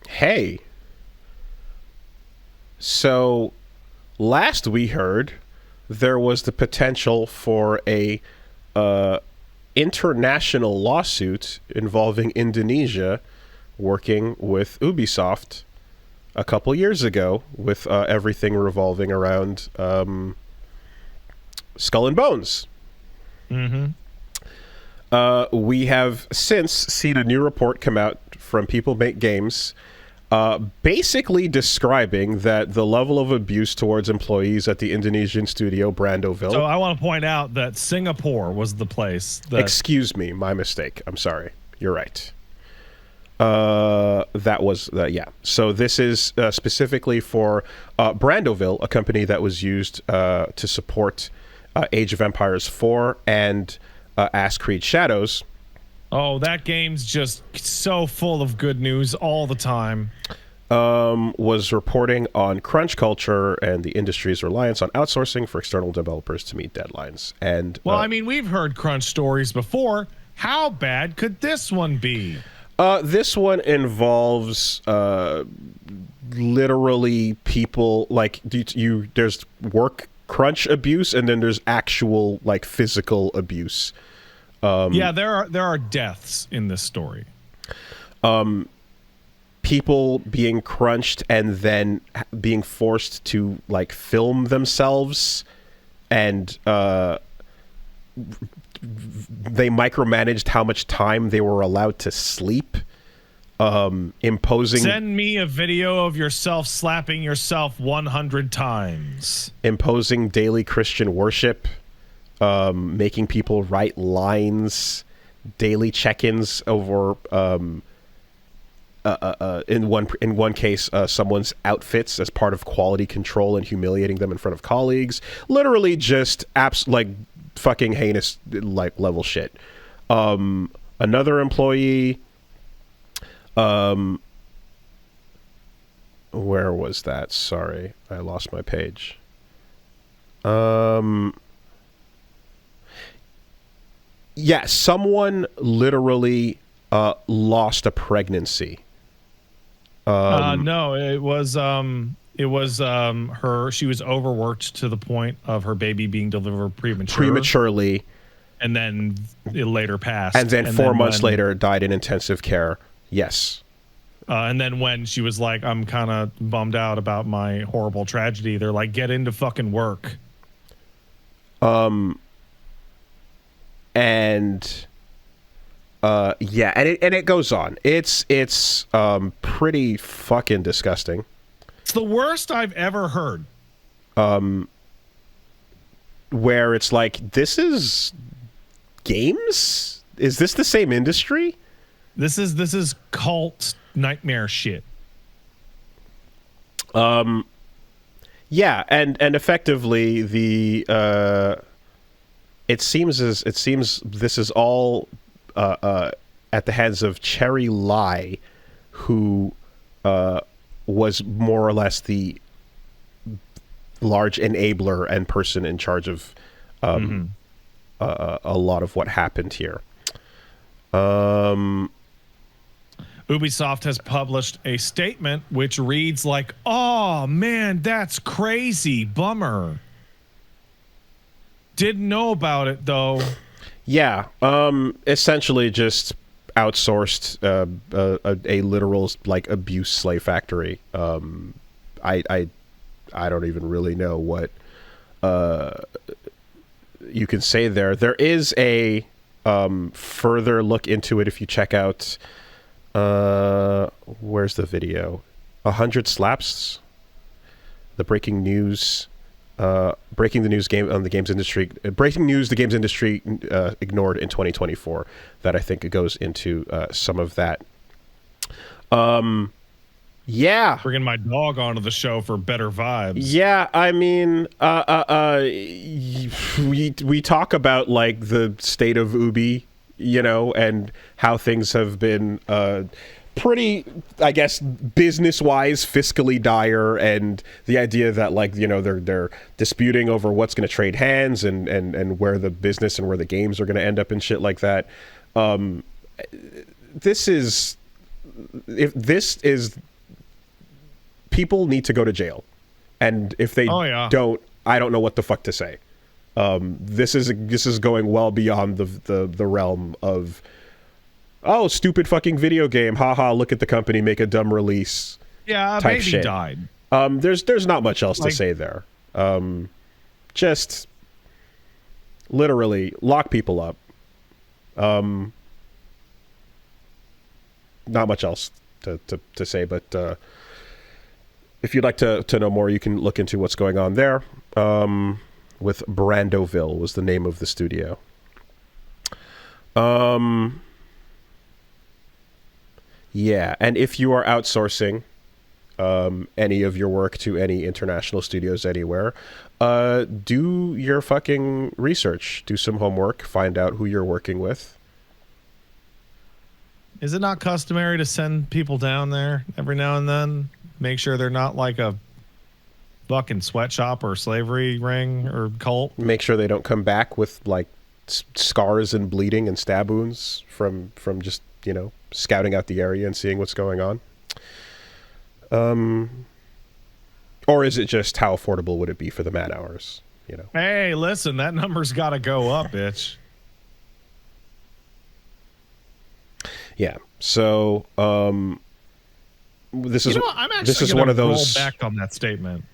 Hey, so last we heard, there was the potential for a international lawsuit involving Indonesia working with Ubisoft a couple years ago, with everything revolving around Skull and Bones. Mm-hmm. We have since seen a new report come out from People Make Games, basically describing that the level of abuse towards employees at the Indonesian studio Brandoville. So I want to point out that Singapore was the place that... Excuse me, my mistake. I'm sorry. You're right. That was, yeah. So this is specifically for Brandoville, a company that was used to support Age of Empires 4 and Ass Creed Shadows. Oh, that game's just so full of good news all the time. Was reporting on crunch culture and the industry's reliance on outsourcing for external developers to meet deadlines. And well, I mean, we've heard crunch stories before. How bad could this one be? This one involves literally people like there's work crunch abuse, and then there's actual like physical abuse. Yeah, there are deaths in this story. People being crunched and then being forced to like film themselves, and they micromanaged how much time they were allowed to sleep, imposing... Send me a video of yourself slapping yourself 100 times. Imposing daily Christian worship, making people write lines, daily check-ins over... in one case, someone's outfits as part of quality control and humiliating them in front of colleagues. Literally just like fucking heinous like level shit. Another employee, where was that? Sorry, I lost my page. Yeah, someone literally lost a pregnancy. No, it was her. She was overworked to the point of her baby being delivered prematurely, and then it later passed. And then 4 months later, died in intensive care. Yes. And then when she was like, "I'm kind of bummed out about my horrible tragedy," they're like, "Get into fucking work." And. Yeah, and it goes on. It's pretty fucking disgusting. It's the worst I've ever heard. Where it's like, this is games? Is this the same industry? This is cult nightmare shit. Yeah, and effectively the it seems this is all at the hands of Cherry Lai, who was more or less the large enabler and person in charge of a lot of what happened here. Ubisoft has published a statement which reads like, "Oh man, that's crazy, bummer. Didn't know about it though." Yeah, essentially just outsourced a literal like abuse slave factory. I don't even really know what you can say there. There is a further look into it if you check out where's the video? 100 Slaps, the breaking news. Breaking the news game on the games industry. Breaking news: the games industry ignored in 2024. That I think it goes into some of that. Yeah, bringing my dog onto the show for better vibes. Yeah, I mean, we talk about like the state of Ubi, you know, and how things have been pretty, I guess, business-wise, fiscally dire, and the idea that, like, you know, they're disputing over what's going to trade hands and where the business and where the games are going to end up and shit like that. If this is people need to go to jail, and if they don't, I don't know what the fuck to say. This is going well beyond the realm of, oh, stupid fucking video game, haha, look at the company make a dumb release. Yeah, a type baby shit. died. There's not much else to say there. Just literally lock people up. Not much else to say, but if you'd like to know more, you can look into what's going on there. With Brandoville was the name of the studio. Yeah, and if you are outsourcing any of your work to any international studios anywhere, do your fucking research. Do some homework. Find out who you're working with. Is it not customary to send people down there every now and then? Make sure they're not like a fucking sweatshop or slavery ring or cult. Make sure they don't come back with like scars and bleeding and stab wounds from just, you know, scouting out the area and seeing what's going on. Or is it just how affordable would it be for the man hours? You know. Hey, listen, that number's got to go up, bitch. Yeah. So, this is I'm actually this is one of those. Roll back on that statement.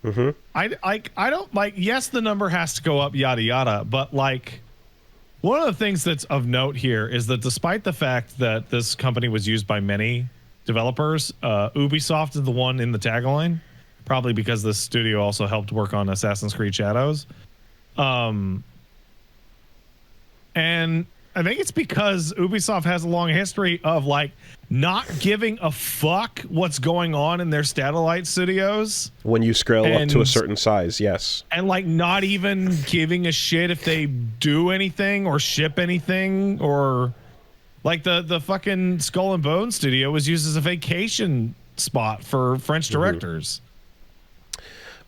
Mm-hmm. I don't like. Yes, the number has to go up, yada yada. But like, one of the things that's of note here is that despite the fact that this company was used by many developers, Ubisoft is the one in the tagline, probably because this studio also helped work on Assassin's Creed Shadows. And I think it's because Ubisoft has a long history of like not giving a fuck what's going on in their satellite studios. When you scale up to a certain size, yes. And like not even giving a shit if they do anything or ship anything, or like the fucking Skull and Bone studio was used as a vacation spot for French directors.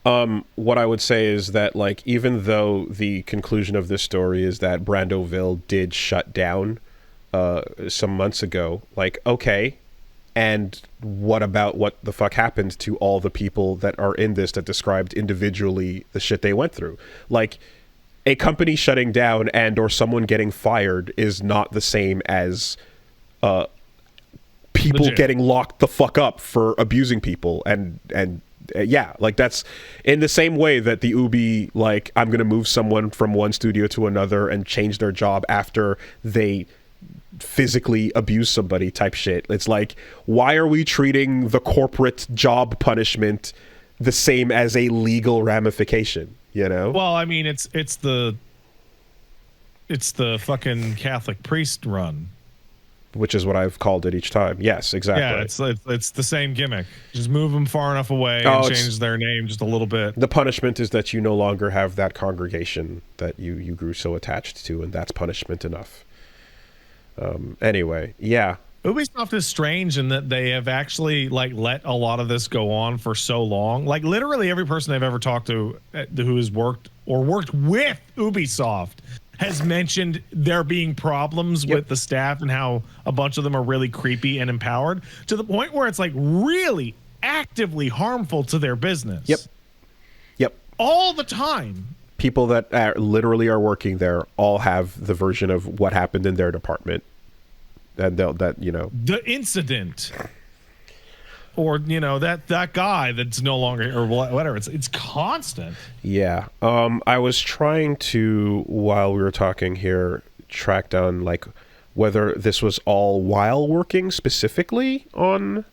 What I would say is that, like, even though the conclusion of this story is that Brandoville did shut down some months ago, like, okay, and what about what the fuck happened to all the people that are in this that described individually the shit they went through? Like, a company shutting down and or someone getting fired is not the same as people getting locked the fuck up for abusing people and yeah, like that's in the same way that the Ubi, like, I'm going to move someone from one studio to another and change their job after they physically abuse somebody type shit. It's like, why are we treating the corporate job punishment the same as a legal ramification, you know? Well, I mean, it's the fucking Catholic priest run. Which is what I've called it each time. Yes, exactly. Yeah, it's the same gimmick. Just move them far enough away and change their name just a little bit. The punishment is that you no longer have that congregation that you grew so attached to, and that's punishment enough. Anyway, yeah. Ubisoft is strange in that they have actually like let a lot of this go on for so long. Like literally every person I've ever talked to who has worked with Ubisoft has mentioned there being problems with the staff and how a bunch of them are really creepy and empowered to the point where it's like really actively harmful to their business. Yep. All the time. People that literally are working there all have the version of what happened in their department. And the incident. Or, you know, that guy that's no longer, or whatever. It's constant. Yeah. I was trying to, while we were talking here, track down, like, whether this was all while working specifically on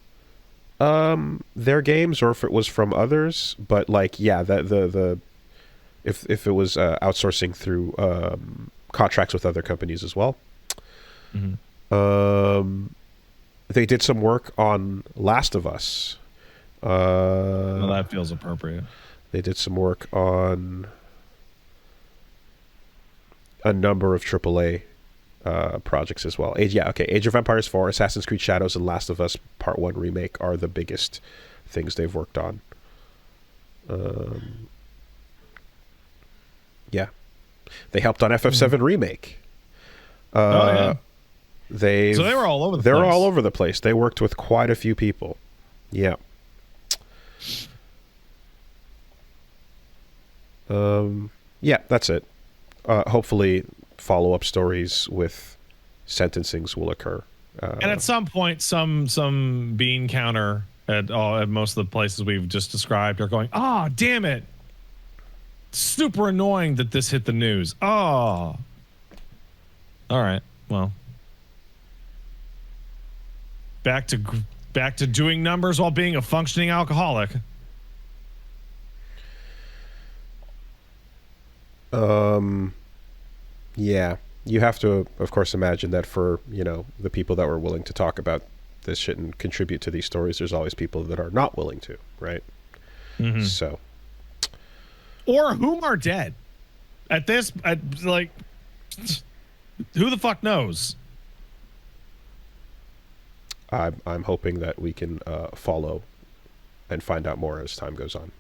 their games or if it was from others. But, like, yeah, if it was outsourcing through contracts with other companies as well. Mm-hmm. They did some work on Last of Us. Well, that feels appropriate. They did some work on a number of AAA projects as well. Age of Empires 4, Assassin's Creed Shadows, and Last of Us Part 1 Remake are the biggest things they've worked on. Yeah. They helped on FF7 Remake. Yeah. So they were all over the place. They worked with quite a few people. Yeah. Yeah, that's it. Hopefully, follow-up stories with sentencings will occur. And at some point, some bean counter at most of the places we've just described are going, oh, damn it. Super annoying that this hit the news. Oh. All right. Well. Back to doing numbers while being a functioning alcoholic. Yeah. You have to, of course, imagine that for, the people that were willing to talk about this shit and contribute to these stories, there's always people that are not willing to, right? Mm-hmm. So. Or whom are dead. Who the fuck knows? I'm hoping that we can follow and find out more as time goes on.